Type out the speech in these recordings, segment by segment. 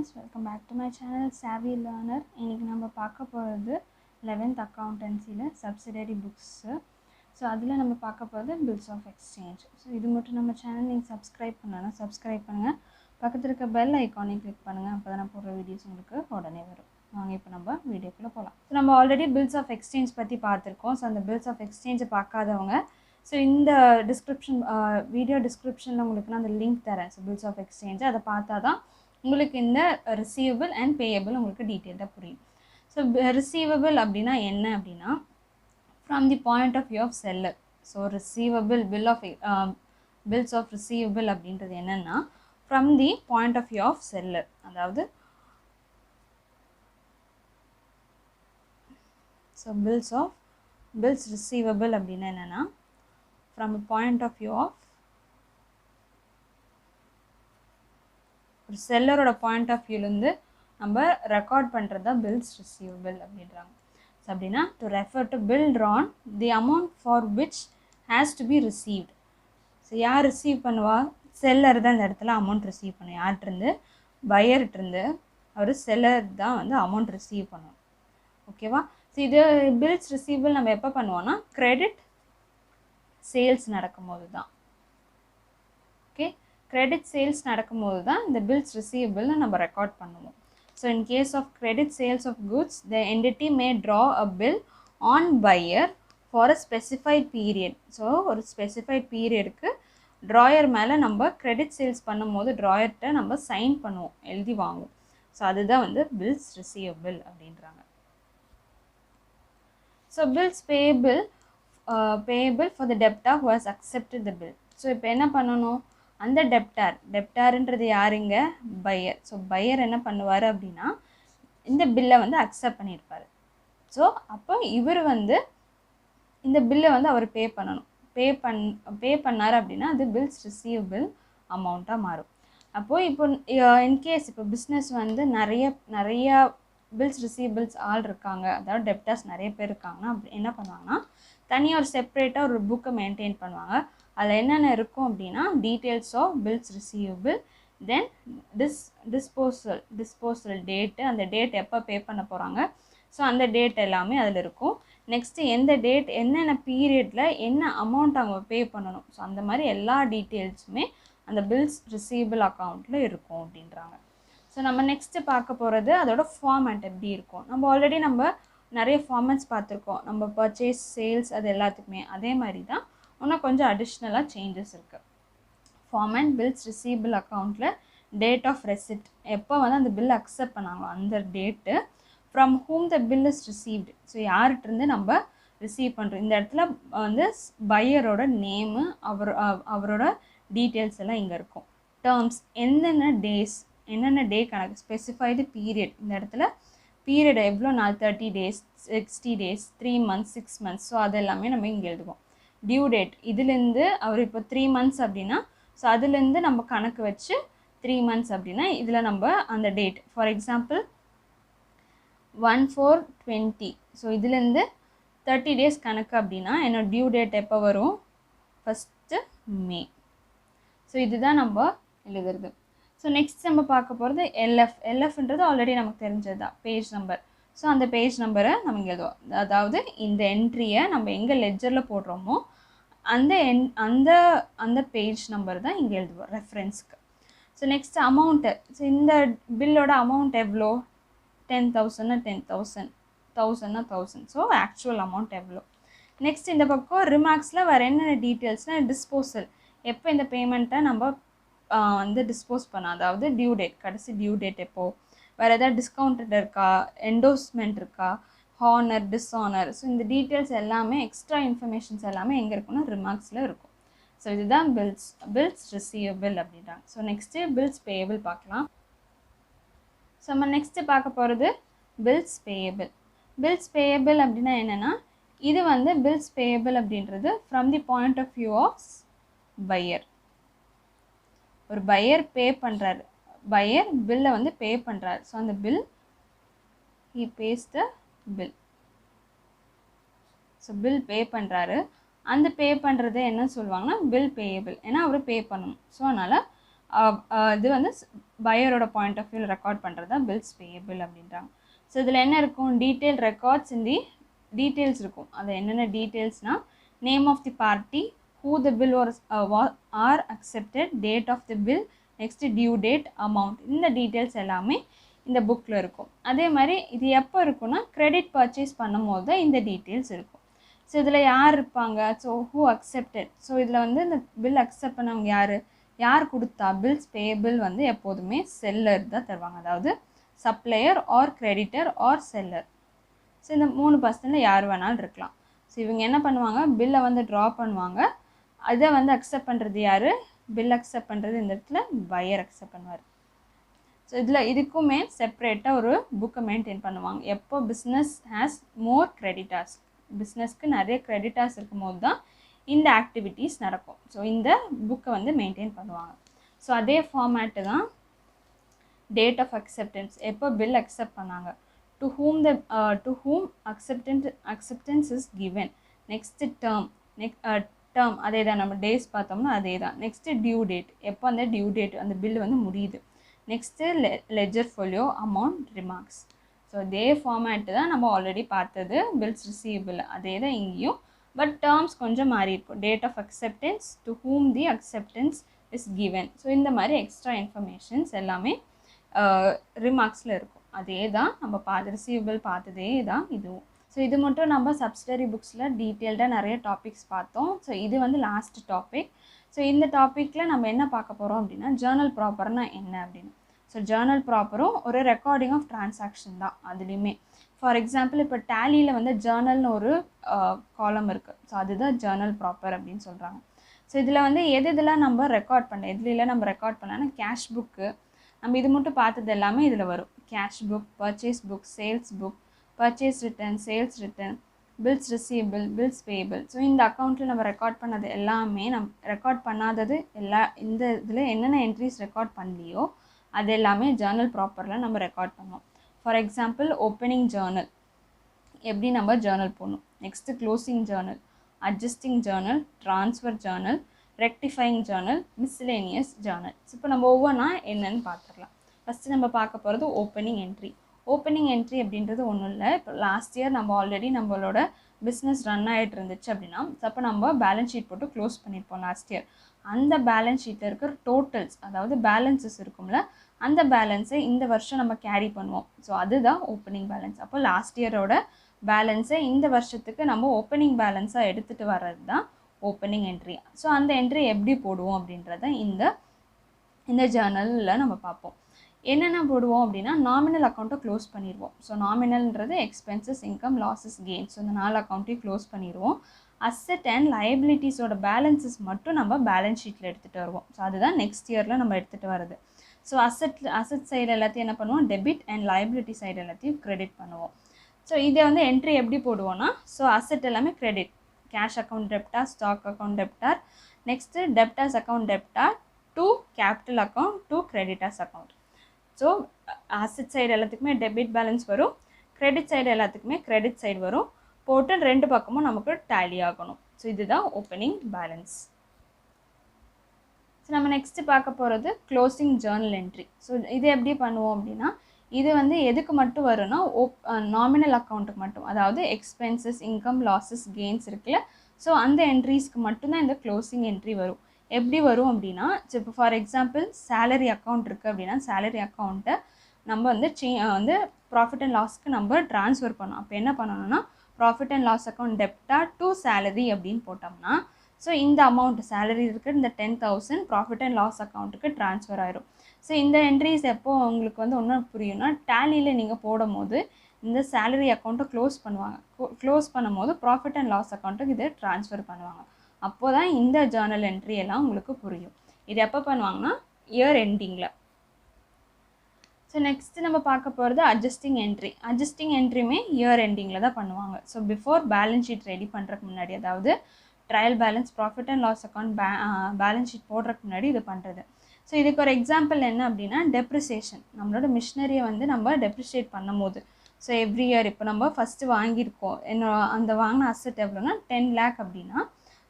friends, welcome back to my channel Savvy Learner. இன்னைக்கு நம்ம பார்க்க போகிறது 11th accountancyல subsidiary books. ஸோ அதில் நம்ம பார்க்க போகிறது bills of exchange. ஸோ இது மட்டும் நம்ம சேனல் நீங்கள் சப்ஸ்கிரைப் பண்ணலாம், சப்ஸ்கிரைப் பண்ணுங்கள். பக்கத்தில் இருக்க பெல் ஐக்கானை கிளிக் பண்ணுங்கள், அப்போ தான் நான் போடுற வீடியோஸ் உங்களுக்கு உடனே வரும். வாங்க இப்போ நம்ம வீடியோக்குள்ளே போகலாம். ஸோ நம்ம ஆல்ரெடி பில்ஸ் ஆஃப் எக்ஸ்சேஞ்ச் பற்றி பார்த்துருக்கோம். ஸோ அந்த பில்ஸ் ஆஃப் எக்ஸ்சேஞ்சை பார்க்காதவங்க ஸோ இந்த வீடியோ டிஸ்கிரிப்ஷனில் உங்களுக்கு நான் அந்த லிங்க் தரேன். ஸோ பில்ஸ் ஆஃப் எக்ஸ்சேஞ்சு அதை பார்த்தா தான் உங்களுக்கு இந்த ரிசீவபிள் அண்ட் பேயபிள் உங்களுக்கு டீட்டெயில்டாக புரியும். ஸோ ரிசீவபிள் அப்படின்னா என்ன அப்படின்னா, from the point of view of seller. So receivable bills of receivable அப்படின்றது என்னென்னா, from the point of view of seller. அதாவது ஸோ பில்ஸ் ரிசீவபிள் அப்படின்னா என்னென்னா, from a point of view of ஒரு செல்லரோட பாயிண்ட் ஆஃப் வியூலேருந்து நம்ம ரெக்கார்ட் பண்ணுறது தான் bills receivable அப்படின்றாங்க. ஸோ அப்படின்னா to refer to bill drawn the amount for which has to be received. So யார் ரிசீவ் பண்ணுவா? செல்லர் தான் இந்த இடத்துல அமௌண்ட் ரிசீவ் பண்ணும். யார்கிட்டருந்து? பையர்கிட்டருந்து. அவர் செல்லர் தான் வந்து அமௌண்ட் ரிசீவ் பண்ணணும். ஓகேவா? ஸோ இது பில்ஸ் ரிசீவபிள் நம்ம எப்போ பண்ணுவோன்னா, கிரெடிட் சேல்ஸ் நடக்கும்போது தான். ஓகே, கிரெடிட் சேல்ஸ் நடக்கும்போது தான் இந்த பில்ஸ் ரிசீவபிள்னு நம்ம ரெக்கார்ட் பண்ணுவோம். So in case of credit sales of goods, the entity may draw a bill on buyer for a specified period. So ஒரு ஸ்பெசிஃபைட் பீரியடுக்கு ட்ராயர் மேலே நம்ம கிரெடிட் சேல்ஸ் பண்ணும்போது ட்ராயர்கிட்ட நம்ம சைன் பண்ணுவோம், எழுதி வாங்குவோம். ஸோ அதுதான் வந்து பில்ஸ் ரிசீவபிள் அப்படின்றாங்க. So bills payable for the debtor who has accepted the bill. So இப்போ என்ன பண்ணணும்? அந்த டெப்டார்ன்றது யாருங்க? பையர். ஸோ பையர் என்ன பண்ணுவார் அப்படின்னா, இந்த பில்லை வந்து அக்செப்ட் பண்ணியிருப்பார். ஸோ அப்போ இவர் வந்து இந்த பில்லை வந்து அவர் பே பண்ணணும். பே பண்ணார் அப்படின்னா அது பில்ஸ் ரிசீவபிள் அமௌண்ட்டாக மாறும். அப்போது இப்போ இன்கேஸ் இப்போ பிஸ்னஸ் வந்து நிறைய பில்ஸ் ரிசீவபிள்ஸ் ஆள் இருக்காங்க, அதாவது டெப்டர்ஸ் நிறைய பேர் இருக்காங்கன்னா அப்படி என்ன பண்ணுவாங்கன்னா, தனியாக ஒரு செப்பரேட்டாக ஒரு புக்கை மெயின்டைன் பண்ணுவாங்க. அதில் என்னென்ன இருக்கும் அப்படின்னா, details of bills receivable, then disposal date, அந்த டேட் எப்போ பே பண்ண போகிறாங்க, ஸோ அந்த டேட் எல்லாமே அதில் இருக்கும். நெக்ஸ்ட்டு எந்த டேட் என்னென்ன பீரியடில் என்ன அமௌண்ட் அவங்க பே பண்ணணும், ஸோ அந்த மாதிரி எல்லா டீட்டெயில்ஸுமே அந்த பில்ஸ் ரிசீவபிள் அக்கௌண்ட்டில் இருக்கும் அப்படின்றாங்க. ஸோ நம்ம நெக்ஸ்ட்டு பார்க்க போகிறது அதோட ஃபார்மேட் எப்படி இருக்கும். நம்ம ஆல்ரெடி நிறைய ஃபார்மேட்ஸ் பார்த்துருக்கோம், நம்ம பர்ச்சேஸ், சேல்ஸ், அது எல்லாத்துக்குமே. அதே மாதிரி தான் இன்னும் கொஞ்சம் அடிஷ்னலாக சேஞ்சஸ் இருக்குது. ஃபார்மேட் பில்ஸ் ரிசீவபிள் அக்கௌண்ட்டில் டேட் ஆஃப் ரெசிப்ட், எப்போ வந்து அந்த பில் அக்செப்ட் பண்ணாங்களோ அந்த date, from whom the bill is received. So யார்கிட்டருந்து நம்ம ரிசீவ் பண்ணுறோம். இந்த இடத்துல வந்து பையரோட நேமு, அவரோட டீட்டெயில்ஸ் எல்லாம் இங்கே இருக்கும். டேர்ம்ஸ், என்னென்ன டே கணக்கு, ஸ்பெசிஃபைடு பீரியட், இந்த இடத்துல பீரியட் எவ்வளோ நாள், 30 days, 60 days, 3 months, 6 months, so அது எல்லாமே நம்ம இங்கே எழுதுவோம். டியூ டேட், இதுலேருந்து அவர் இப்போ 3 months அப்படின்னா, ஸோ அதுலேருந்து நம்ம கணக்கு வச்சு 3 months அப்படின்னா இதில் நம்ம அந்த டேட், ஃபார் எக்ஸாம்பிள் 1/4/20, ஸோ இதுலேருந்து 30 days கணக்கு அப்படின்னா என்னோட டியூ டேட் எப்போ வரும்? 1st May. ஸோ இதுதான் நம்ம எழுதுறது. ஸோ நெக்ஸ்ட் நம்ம பார்க்க போகிறது எல்எஃப்ன்றது ஆல்ரெடி நமக்கு தெரிஞ்சது தான், பேஜ் நம்பர். ஸோ அந்த பேஜ் நம்பரை நம்ம இங்கே எழுதுவோம். அதாவது இந்த என்ட்ரியை நம்ம எங்கே லெட்ஜரில் போடுறோமோ அந்த பேஜ் நம்பர் தான் இங்கே எழுதுவோம் ரெஃபரன்ஸ்க்கு. ஸோ நெக்ஸ்ட் அமௌண்ட்டு, ஸோ இந்த பில்லோட அமௌண்ட் எவ்வளோ? 10,000னா 10,000, 1,000னா 1,000, ஸோ ஆக்சுவல் அமௌண்ட் எவ்வளோ. நெக்ஸ்ட் இந்த பக்கம் ரிமார்க்ஸில் வேறு என்னென்ன டீட்டெயில்ஸ்னால், டிஸ்போசல், எப்போ இந்த பேமெண்ட்டை நம்ம வந்து டிஸ்போஸ் பண்ண, அதாவது டியூ டேட், கடைசி டியூ டேட் எப்போது, வேறு எதாவது டிஸ்கவுண்டட் இருக்கா, என்டோஸ்மெண்ட் இருக்கா, ஹானர், டிஸ்ஹானர், ஸோ இந்த டீட்டெயில்ஸ் எல்லாமே, எக்ஸ்ட்ரா இன்ஃபர்மேஷன்ஸ் எல்லாமே எங்கே இருக்குன்னா ரிமார்க்ஸில் இருக்கும். ஸோ இதுதான் பில்ஸ் ரிசீவபிள் அப்படின்றாங்க. ஸோ நெக்ஸ்ட்டு பில்ஸ் பேயபிள் பார்க்கலாம். ஸோ நம்ம நெக்ஸ்ட்டு பார்க்க போகிறது பில்ஸ் பேயபிள் அப்படின்னா என்னென்னா, இது வந்து பில்ஸ் பேயபிள் அப்படின்றது from the point of view of buyer. ஒரு பையர் பே பண்ணுறாரு, பையர் பில்லை வந்து பே பண்ணுறாரு. ஸோ அந்த bill, he base the bill. So bill pay பண்ணுறாரு. அந்த பே பண்ணுறது என்ன சொல்லுவாங்கன்னா பில் பேயபிள், ஏன்னா அவர் பே பண்ணணும். ஸோ அதனால் இது வந்து பையரோட பாயிண்ட் ஆஃப் வியூவில் ரெக்கார்ட் பண்ணுறது தான் பில்ஸ் பேயபிள் அப்படின்றாங்க. ஸோ இதில் என்ன இருக்கும், detail records in the details இருக்கும். அது என்னென்ன டீட்டெயில்ஸ்னால் name of the party, who the bill are accepted, date of the bill, next due date, amount. இந்த டீட்டெயில்ஸ் எல்லாமே இந்த புக்கில் இருக்கும். அதே மாதிரி இது எப்போ இருக்குன்னா கிரெடிட் பர்ச்சேஸ் பண்ணும் போது தான் இந்த டீட்டெயில்ஸ் இருக்கும். ஸோ இதில் யார் இருப்பாங்க, ஸோ who accepted, ஸோ இதில் வந்து இந்த பில் அக்செப்ட் பண்ணவங்க யார் கொடுத்தா, பில்ஸ் பேபிள் வந்து எப்போதுமே செல்லர் தான் தருவாங்க, அதாவது supplier or creditor or seller. So இந்த 3% யார் வேணாலும் இருக்கலாம். ஸோ இவங்க என்ன பண்ணுவாங்க, பில்லை வந்து ட்ரா பண்ணுவாங்க, அதை வந்து அக்செப்ட் பண்ணுறது யார், பில் அக்செப்ட் பண்ணுறது இந்த இடத்துல பையர் அக்செப்ட் பண்ணுவார். ஸோ இதில் இதுக்குமே செப்ரேட்டாக ஒரு புக்கை மெயின்டைன் பண்ணுவாங்க. எப்போ பிஸ்னஸ் ஹேஸ் மோர் கிரெடிட்டார்ஸ், பிஸ்னஸ்க்கு நிறைய கிரெடிட்டார்ஸ் இருக்கும் போது தான் இந்த ஆக்டிவிட்டீஸ் நடக்கும். ஸோ இந்த புக்கை வந்து மெயின்டைன் பண்ணுவாங்க. ஸோ அதே ஃபார்மேட்டு தான் டேட் ஆஃப் அக்செப்டன்ஸ், எப்போ பில் அக்செப்ட் பண்ணாங்க, to whom acceptance is given, next term, term அதே தான், நம்ம டேஸ் பார்த்தோம்னா அதே தான். நெக்ஸ்ட்டு டியூ டேட், எப்போ அந்த டியூ டேட் அந்த பில் வந்து முடியுது. Next ledger folio, amount, remarks. So இதே ஃபார்மேட்டு தான் நம்ம ஆல்ரெடி பார்த்தது பில்ஸ் ரிசீவபிள், அதே தான் இங்கேயும். பட் டேர்ம்ஸ் கொஞ்சம் மாறி இருக்கும். Date of acceptance, to whom the acceptance is given. So இந்த மாதிரி எக்ஸ்ட்ரா இன்ஃபர்மேஷன்ஸ் எல்லாமே ரிமார்க்ஸில் இருக்கும். அதே தான் நம்ம ரிசீவபிள் பார்த்ததே தான் இதுவும். ஸோ இது மட்டும் நம்ம சப்சிடரி புக்ஸில் டீட்டெயில்டாக நிறைய டாபிக்ஸ் பார்த்தோம். ஸோ இது வந்து லாஸ்ட் டாபிக். ஸோ இந்த டாப்பிக்கில் நம்ம என்ன பார்க்க போகிறோம் அப்படின்னா, ஜேர்னல் ப்ராப்பர்னா என்ன அப்படின்னு. ஸோ ஜேர்னல் ப்ராப்பரும் ஒரு ரெக்கார்டிங் ஆஃப் டிரான்சாக்ஷன் தான். அதுலேயுமே ஃபார் எக்ஸாம்பிள் இப்போ டேலியில் வந்து ஜேர்னல்னு ஒரு காலம் இருக்குது. ஸோ அதுதான் ஜேர்னல் ப்ராப்பர் அப்படின்னு சொல்கிறாங்க. ஸோ இதில் வந்து இதெல்லாம் நம்ம ரெக்கார்ட் பண்ண, எதுலாம் நம்ம ரெக்கார்ட் பண்ணலாம்னா கேஷ் புக்கு, நம்ம இது மட்டும் பார்த்தது எல்லாமே இதில் வரும். Cash book, purchase book, sales book, purchase return, sales return, bills receivable, bills payable. So இந்த அக்கௌண்ட்டில் நம்ம ரெக்கார்ட் பண்ணது எல்லாமே, ரெக்கார்ட் பண்ணாதது இந்த இதில் என்னென்ன என்ட்ரிஸ் ரெக்கார்ட் பண்ணலையோ அது எல்லாமே ஜேர்னல் ப்ராப்பரில் நம்ம ரெக்கார்ட் பண்ணுவோம். ஃபார் எக்ஸாம்பிள் ஓப்பனிங் ஜேர்னல், எப்படி நம்ம ஜேர்னல் போடணும். Next closing Journal, adjusting Journal, transfer Journal, rectifying Journal, miscellaneous Journal. இப்போ நம்ம ஒவ்வொன்றா என்னன்னு பார்த்துடலாம். ஃபஸ்ட்டு நம்ம பார்க்க போகிறது ஓப்பனிங் என்ட்ரி. ஓப்பனிங் என்ட்ரி அப்படின்றது ஒன்றும் இல்லை. இப்போ லாஸ்ட் இயர் நம்ம ஆல்ரெடி நம்மளோட பிஸ்னஸ் ரன் ஆகிட்டு இருந்துச்சு அப்படின்னா, அப்போ நம்ம பேலன்ஸ் ஷீட் போட்டு க்ளோஸ் பண்ணியிருப்போம் லாஸ்ட் இயர். அந்த பேலன்ஸ் ஷீட்டில் இருக்கிற டோட்டல்ஸ், அதாவது பேலன்ஸஸ் இருக்கும்ல, அந்த பேலன்ஸை இந்த வருஷம் நம்ம கேரி பண்ணுவோம். ஸோ அதுதான் ஓப்பனிங் பேலன்ஸ். அப்போ லாஸ்ட் இயரோட பேலன்ஸை இந்த வருஷத்துக்கு நம்ம ஓப்பனிங் பேலன்ஸாக எடுத்துகிட்டு வர்றது தான் ஓப்பனிங் என்ட்ரி. ஸோ அந்த என்ட்ரி எப்படி போடுவோம் அப்படின்றத இந்த ஜேர்னலில் நம்ம பார்ப்போம். என்னென்ன போடுவோம் அப்படின்னா, நாமினல் அக்கௌண்ட்டை க்ளோஸ் பண்ணிடுவோம். ஸோ நாமினல்ன்றது எக்ஸ்பென்சஸ், இன்கம், லாஸஸ், கெயின்ஸ். இந்த 4 அக்கௌண்ட்டையும் க்ளோஸ் பண்ணிடுவோம். அசெட் அண்ட் லைபிலிட்டிஸோட பேலன்சஸ் மட்டும் நம்ம பேலன்ஸ் ஷீட்டில் எடுத்துகிட்டு வருவோம். ஸோ அதுதான் நெக்ஸ்ட் இயரில் நம்ம எடுத்துகிட்டு வருது. ஸோ அசெட் சைடு எல்லாத்தையும் என்ன பண்ணுவோம், டெபிட், அண்ட் லைபிலிட்டி சைடு எல்லாத்தையும் கிரெடிட் பண்ணுவோம். ஸோ இதை வந்து என்ட்ரி எப்படி போடுவோன்னா, ஸோ அசெட் எல்லாமே credit, cash account debtor, stock account debtor, next debtors account debtor to capital account to creditors account. So asset side எல்லாத்துக்குமே டெபிட் பேலன்ஸ் வரும், credit side எல்லாத்துக்குமே கிரெடிட் சைடு வரும், போட்டு 2 பக்கமும் நமக்கு டேலி ஆகணும். ஸோ இதுதான் ஓப்பனிங் பேலன்ஸ். ஸோ நம்ம நெக்ஸ்ட்டு பார்க்க போகிறது க்ளோசிங் ஜேர்னல் என்ட்ரி. ஸோ இது எப்படி பண்ணுவோம் அப்படின்னா, இது வந்து எதுக்கு மட்டும் வரும்னா, நாமினல் அக்கௌண்ட்டுக்கு மட்டும், அதாவது எக்ஸ்பென்சஸ், இன்கம், லாஸஸ், கெயின்ஸ் இருக்குல்ல, ஸோ அந்த என்ட்ரிஸ்க்கு மட்டும்தான் இந்த க்ளோசிங் என்ட்ரி வரும். எப்படி வரும் அப்படின்னா, இப்போ ஃபார் எக்ஸாம்பிள் சேலரி அக்கௌண்ட் இருக்குது அப்படின்னா, சேலரி அக்கௌண்ட்டை நம்ம வந்து ப்ராஃபிட் அண்ட் லாஸ்க்கு நம்ம ட்ரான்ஸ்ஃபர் பண்ணோம். அப்போ என்ன பண்ணணும்னா, profit and loss account debtor to salary அப்படின்னு போட்டோம்னா, ஸோ இந்த அமௌண்ட் சேலரி இருக்குது, இந்த 10,000 ப்ராஃபிட் அண்ட் லாஸ் அக்கௌண்ட்டுக்கு ட்ரான்ஸ்ஃபர் ஆயிரும். ஸோ இந்த என்ட்ரிஸ் எப்போ உங்களுக்கு வந்து ஒன்றும் புரியும்னா, டேலியில் நீங்கள் போடும் போது இந்த சேலரி அக்கௌண்ட்டை க்ளோஸ் பண்ணுவாங்க. க்ளோஸ் பண்ணும் போது ப்ராஃபிட் அண்ட் லாஸ் அக்கௌண்ட்டுக்கு இதை ட்ரான்ஸ்ஃபர் பண்ணுவாங்க. அப்போ தான் இந்த ஜேர்னல் என்ட்ரி எல்லாம் உங்களுக்கு புரியும். இது எப்போ பண்ணுவாங்கன்னா, இயர் எண்டிங்கில். ஸோ நெக்ஸ்ட்டு நம்ம பார்க்க போகிறது அட்ஜஸ்டிங் என்ட்ரி. அட்ஜஸ்டிங் என்ட்ரியுமே இயர் எண்டிங்கில் தான் பண்ணுவாங்க. So before balance sheet ready பண்ணுறதுக்கு முன்னாடி, அதாவது trial balance, profit and loss account balance sheet போடுறதுக்கு முன்னாடி இது பண்ணுறது. ஸோ இதுக்கு ஒரு எக்ஸாம்பிள் என்ன அப்படின்னா, டெப்ரிசியேஷன். நம்மளோட மிஷினரியை வந்து நம்ம டெப்ரிஷியேட் பண்ணும் போது, ஸோ எவ்ரி இயர் இப்போ நம்ம ஃபஸ்ட்டு வாங்கியிருக்கோம், அந்த வாங்கின அசெட் எவ்வளோன்னா 10 lakh அப்படின்னா,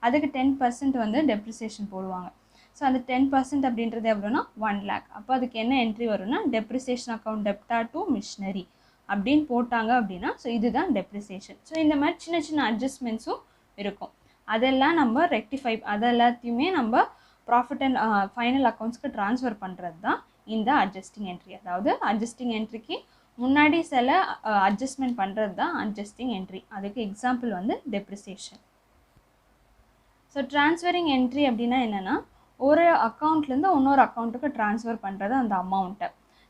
அதுக்கு 10% வந்து டெப்ரிசியேஷன் போடுவாங்க. ஸோ அந்த 10% அப்படின்றது எவ்வளோனா 1 lakh. அப்போ அதுக்கு என்ன என்ட்ரி வரும்னா depreciation account debtor to machinery அப்படின்னு போட்டாங்க அப்படின்னா ஸோ இதுதான் டெப்ரிசியேஷன். ஸோ இந்த மாதிரி சின்ன சின்ன அட்ஜஸ்ட்மெண்ட்ஸும் இருக்கும். அதெல்லாம் நம்ம ரெக்டிஃபை அதெல்லாத்தையுமே நம்ம ப்ராஃபிட் அண்ட் ஃபைனல் அக்கௌண்ட்ஸ்க்கு ட்ரான்ஸ்ஃபர் பண்ணுறது தான் இந்த அட்ஜஸ்டிங் என்ட்ரி. அதாவது அட்ஜஸ்டிங் என்ட்ரிக்கு முன்னாடி சில அட்ஜஸ்ட்மெண்ட் பண்ணுறது தான் அட்ஜஸ்டிங் என்ட்ரி. அதுக்கு எக்ஸாம்பிள் வந்து டெப்ரிசியேஷன். ஸோ ட்ரான்ஸ்ஃபரிங் என்ட்ரி அப்படின்னா என்னென்னா ஒரு அக்கௌண்ட்லேருந்து இன்னொரு அக்கௌண்ட்டுக்கு ட்ரான்ஸ்ஃபர் பண்ணுறது அந்த அமௌண்ட்டை.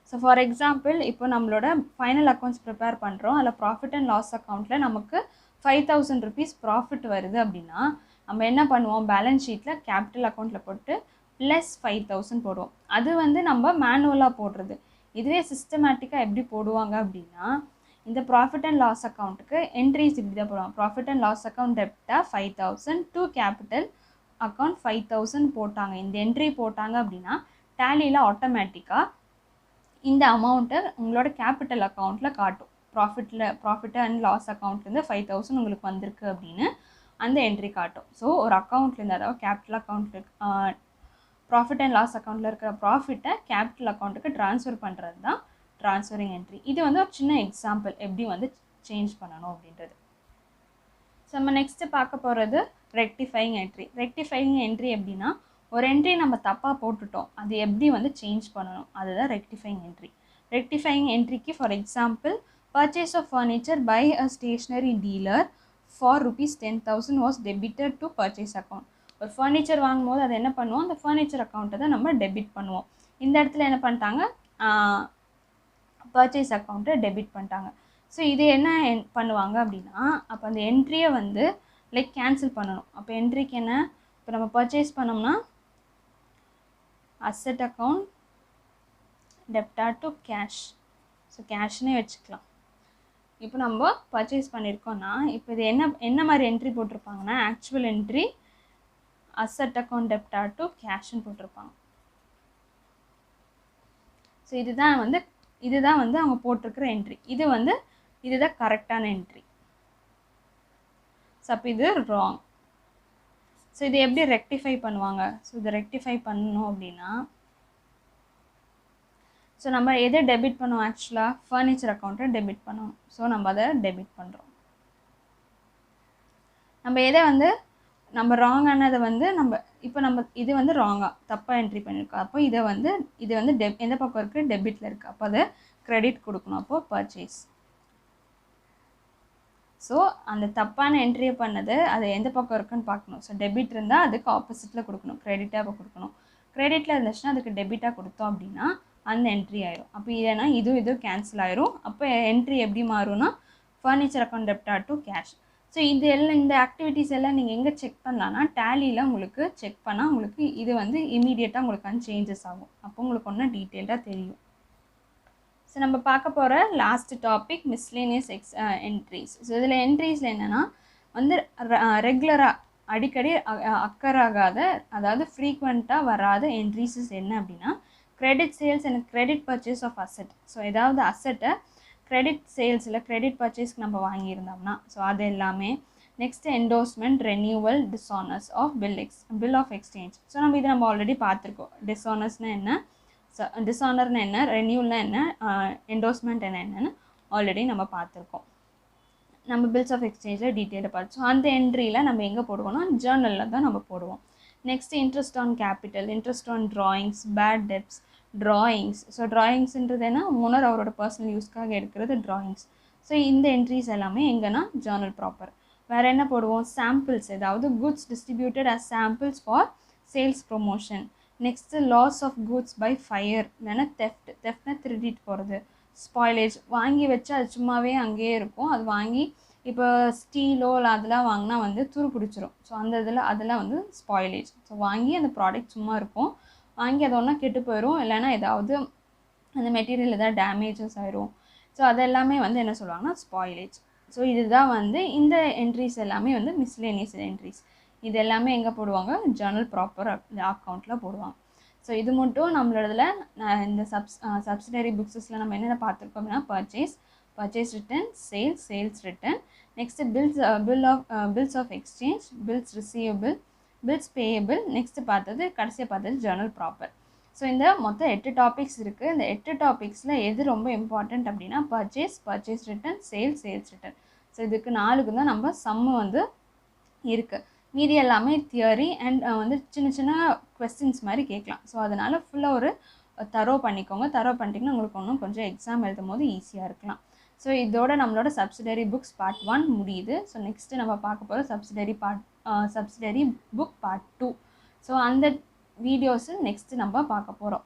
ஸோ ஃபார் எக்ஸாம்பிள் இப்போ நம்மளோட ஃபைனல் அக்கௌண்ட்ஸ் ப்ரிப்பேர் பண்ணுறோம். அதில் ப்ராஃபிட் அண்ட் லாஸ் அக்கௌண்ட்டில் நமக்கு 5,000 rupees ப்ராஃபிட் வருது அப்படின்னா நம்ம என்ன பண்ணுவோம், பேலன்ஸ் ஷீட்டில் கேபிட்டல் அக்கௌண்ட்டில் போட்டு ப்ளஸ் 5,000 போடுவோம். அது வந்து நம்ம மேனுவலாக போடுறது. இதுவே சிஸ்டமேட்டிக்காக எப்படி போடுவாங்க அப்படின்னா இந்த ப்ராஃபிட் அண்ட் லாஸ் அக்கௌண்ட்டுக்கு என்ட்ரிஸ் இப்படி தான் போடுவாங்க. ப்ராஃபிட் அண்ட் லாஸ் அக்கௌண்ட் டெப்டா 5,000 டு கேபிட்டல் அக்கௌண்ட் 5,000 போட்டாங்க. இந்த என்ட்ரி போட்டாங்க அப்படின்னா டேலியில் ஆட்டோமேட்டிக்காக இந்த அமௌண்ட்டை உங்களோட கேபிட்டல் அக்கௌண்ட்டில் காட்டும். ப்ராஃபிட் அண்ட் லாஸ் அக்கௌண்ட்லேருந்து 5,000 உங்களுக்கு வந்திருக்கு அப்படின்னு அந்த என்ட்ரி காட்டும். ஸோ ஒரு அக்கௌண்ட்லேருந்து, அதாவது கேபிட்டல் அக்கௌண்ட்டுக்கு ப்ராஃபிட் அண்ட் லாஸ் அக்கௌண்ட்டில் இருக்கிற ப்ராஃபிட்டை கேபிட்டல் அக்கௌண்ட்டுக்கு ட்ரான்ஸ்ஃபர் பண்ணுறது தான் ட்ரான்ஸ்ஃபரிங் என்ட்ரி. இது வந்து ஒரு சின்ன எக்ஸாம்பிள் எப்படி வந்து சேஞ்ச் பண்ணணும் அப்படின்றது. ஸோ நம்ம நெக்ஸ்ட்டு பார்க்க போகிறது ரெக்டிஃபைங் என்ட்ரி. ரெக்டிஃபைங் என்ட்ரி எப்படின்னா ஒரு என்ட்ரி நம்ம தப்பாக போட்டுட்டோம், அது எப்படி வந்து சேஞ்ச் பண்ணணும், அதுதான் ரெக்டிஃபைங் என்ட்ரி. ரெக்டிஃபைங் என்ட்ரிக்கு for example purchase of furniture by a stationery dealer for ₹10,000 was debited to purchase account. ஒரு ஃபர்னிச்சர் வாங்கும்போது அதை என்ன பண்ணுவோம், அந்த ஃபர்னிச்சர் அக்கௌண்ட்டை தான் நம்ம டெபிட் பண்ணுவோம். இந்த இடத்துல என்ன பண்ணிட்டாங்க, பர்ச்சேஸ் அக்கௌண்ட்டை டெபிட் பண்ணிட்டாங்க. ஸோ இது என்ன பண்ணுவாங்க அப்படின்னா அப்போ அந்த என்ட்ரியை வந்து கேன்சல் பண்ணணும். அப்போ என்ட்ரிக்கு என்ன, இப்போ நம்ம பர்ச்சேஸ் பண்ணோம்னா asset account debtor to cash, so கேஷ்னே வச்சுக்கலாம். இப்போ நம்ம பர்ச்சேஸ் பண்ணியிருக்கோன்னா இப்போ இது என்ன மாதிரி என்ட்ரி போட்டிருப்பாங்கன்னா actual entry asset account debtor to கேஷ்ன்னு போட்டிருப்பாங்க. ஸோ இதுதான் வந்து அவங்க போட்டிருக்கிற என்ட்ரி. இதுதான் கரெக்டான என்ட்ரி. ஸோ அப்போ இது ராங். ஸோ இது எப்படி ரெக்டிஃபை பண்ணுவாங்க, ஸோ இதை ரெக்டிஃபை பண்ணணும் அப்படின்னா ஸோ நம்ம எதை டெபிட் பண்ணுவோம், ஆக்சுவலாக ஃபர்னிச்சர் அக்கௌண்ட்டை டெபிட் பண்ணுவோம். ஸோ நம்ம அதை டெபிட் பண்ணுறோம். நம்ம எதை வந்து நம்ம ராங்கானதை வந்து நம்ம இது வந்து ராங்காக தப்பாக என்ட்ரி பண்ணியிருக்கோம். அப்போ இது வந்து எந்த பக்கம் இருக்குது, டெபிட்டில் இருக்குது. அப்போ அதை கிரெடிட் கொடுக்கணும். அப்போது பர்ச்சேஸ். ஸோ அந்த தப்பான என்ட்ரியை பண்ணது அது எந்த பக்கம் இருக்குன்னு பார்க்கணும். ஸோ டெபிட் இருந்தால் அதுக்கு ஆப்போசிட்டில் கொடுக்கணும், கிரெடிட்டாக இப்போ கொடுக்கணும். கிரெடிட்டில் இருந்துச்சுன்னா அதுக்கு டெபிட்டாக கொடுத்தோம் அப்படின்னா அந்த என்ட்ரி ஆயிரும். அப்போ இல்லைன்னா இது கேன்சல் ஆயிரும். அப்போ என்ட்ரி எப்படி மாறும்னா furniture account debtor to cash. So இந்த ஆக்டிவிட்டீஸ் எல்லாம் நீங்கள் எங்கே செக் பண்ணலான்னா டேலியில் உங்களுக்கு செக் பண்ணால் உங்களுக்கு இது வந்து இமீடியட்டாக உங்களுக்கு சேஞ்சஸ் ஆகும். அப்போ உங்களுக்கு ஒன்றும் டீட்டெயில்டாக தெரியும். ஸோ நம்ம பார்க்க போகிற last topic miscellaneous entries. So இதில் என்ட்ரிஸில் என்னென்னா வந்து ரெகுலராக அடிக்கடி அக்கறாகாத, அதாவது ஃப்ரீக்வெண்ட்டாக வராத என்ட்ரிஸஸ் என்ன அப்படின்னா credit sales and credit purchase of asset. So ஏதாவது அசெட்டை கிரெடிட் சேல்ஸில் கிரெடிட் பர்ச்சேஸ்க்கு நம்ம வாங்கியிருந்தோம்னா ஸோ அது எல்லாமே. Next endorsement, renewal, dishonours of bill of exchange. So நம்ம ஆல்ரெடி பார்த்துருக்கோம். டிஸ்ஆனர்ஸ்னால் என்ன, டிஸ்ஆனர்னா என்ன, ரெனியூல்னா என்ன, என்டோர்ஸ்மெண்ட் என்னன்னு ஆல்ரெடி நம்ம பார்த்துருக்கோம். நம்ம பில்ஸ் ஆஃப் எக்ஸ்சேஞ்சில் டீட்டெயிலாக பார்த்தோம். அந்த என்ட்ரியில் நம்ம எங்கே போடுவோம்னா ஜேர்னலில் தான் நம்ம போடுவோம். Next interest on capital, interest on drawings, bad debts, drawings. So ட்ராயிங்ஸ்ன்றது என்ன, ஓனர் அவரோட பர்சனல் யூஸ்க்காக எடுக்கிறது ட்ராயிங்ஸ். ஸோ இந்த என்ட்ரிஸ் எல்லாமே எங்கன்னா ஜேர்னல் ப்ராப்பர். வேறு என்ன போடுவோம், சாம்பிள்ஸ், ஏதாவது goods distributed as samples for sales promotion. Next loss of goods by fire, இல்லைன்னா தெஃப்ட்னா திருடிட்டு போகிறது. ஸ்பாயிலேஜ், வாங்கி வச்சு அது சும்மாவே அங்கேயே இருக்கும். அது வாங்கி இப்போ ஸ்டீலோ இல்லை அதெல்லாம் வாங்கினா வந்து துரு பிடிச்சிரும். ஸோ அதெல்லாம் வந்து ஸ்பாயிலேஜ். ஸோ வாங்கி அந்த ப்ராடக்ட் சும்மா இருக்கும், வாங்கி அது ஒன்றா கெட்டு போயிடும், இல்லைன்னா ஏதாவது அந்த மெட்டீரியல் ஏதாவது டேமேஜஸ் ஆயிரும். ஸோ அதெல்லாமே வந்து என்ன சொல்லுவாங்கன்னா ஸ்பாயிலேஜ். ஸோ இதுதான் வந்து இந்த என்ட்ரிஸ் எல்லாமே வந்து மிஸ்லேனியஸ் என்ட்ரிஸ். இது எல்லாமே எங்கே போடுவாங்க, ஜேர்னல் ப்ராப்பர் அக்கௌண்ட்டில் போடுவாங்க. ஸோ இது மட்டும் நம்மளோடதுல இந்த சப்சிடரி புக்ஸஸில் நம்ம என்னென்ன பார்த்துருக்கோம் அப்படின்னா purchase return, sales return, next bills of exchange, bills receivable, bills payable, next பார்த்தது கடைசியாக பார்த்தது ஜர்னல் ப்ராப்பர். ஸோ இந்த மொத்தம் 8 டாபிக்ஸ் இருக்குது. இந்த 8 டாபிக்ஸில் எது ரொம்ப இம்பார்ட்டண்ட் அப்படின்னா purchase return, sales return. So இதுக்கு 4க்கு தான் நம்ம சம்மு வந்து இருக்குது. மீதி எல்லாமே தியரி அண்ட் வந்து சின்ன சின்ன கொஸ்டின்ஸ் மாதிரி கேட்கலாம். ஸோ அதனால் ஃபுல்லாக ஒரு தரோ பண்ணிக்கோங்க. தரோ பண்ணிட்டிங்கன்னா உங்களுக்கு இன்னும் கொஞ்சம் எக்ஸாம் எழுதும் போது ஈஸியாக இருக்கலாம். ஸோ இதோட நம்மளோட சப்சிடரி புக்ஸ் பார்ட் 1 முடியுது. ஸோ நெக்ஸ்ட்டு நம்ம பார்க்க போகிற சப்சிடரி புக் பார்ட் 2. ஸோ அந்த வீடியோஸு நெக்ஸ்ட்டு நம்ம பார்க்க போகிறோம்.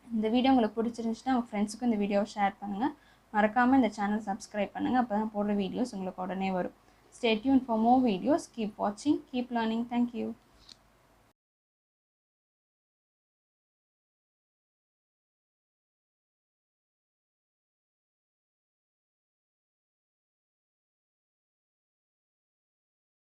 இந்த வீடியோ உங்களுக்கு பிடிச்சிருந்துச்சுன்னா உங்கள் ஃப்ரெண்ட்ஸுக்கும் இந்த வீடியோவை ஷேர் பண்ணுங்கள். மறக்காமல் இந்த சேனல் சப்ஸ்கிரைப் பண்ணுங்கள். அப்போ தான் போடுற வீடியோஸ் உங்களுக்கு உடனே வரும். Stay tuned for more videos. Keep watching, keep learning. Thank you.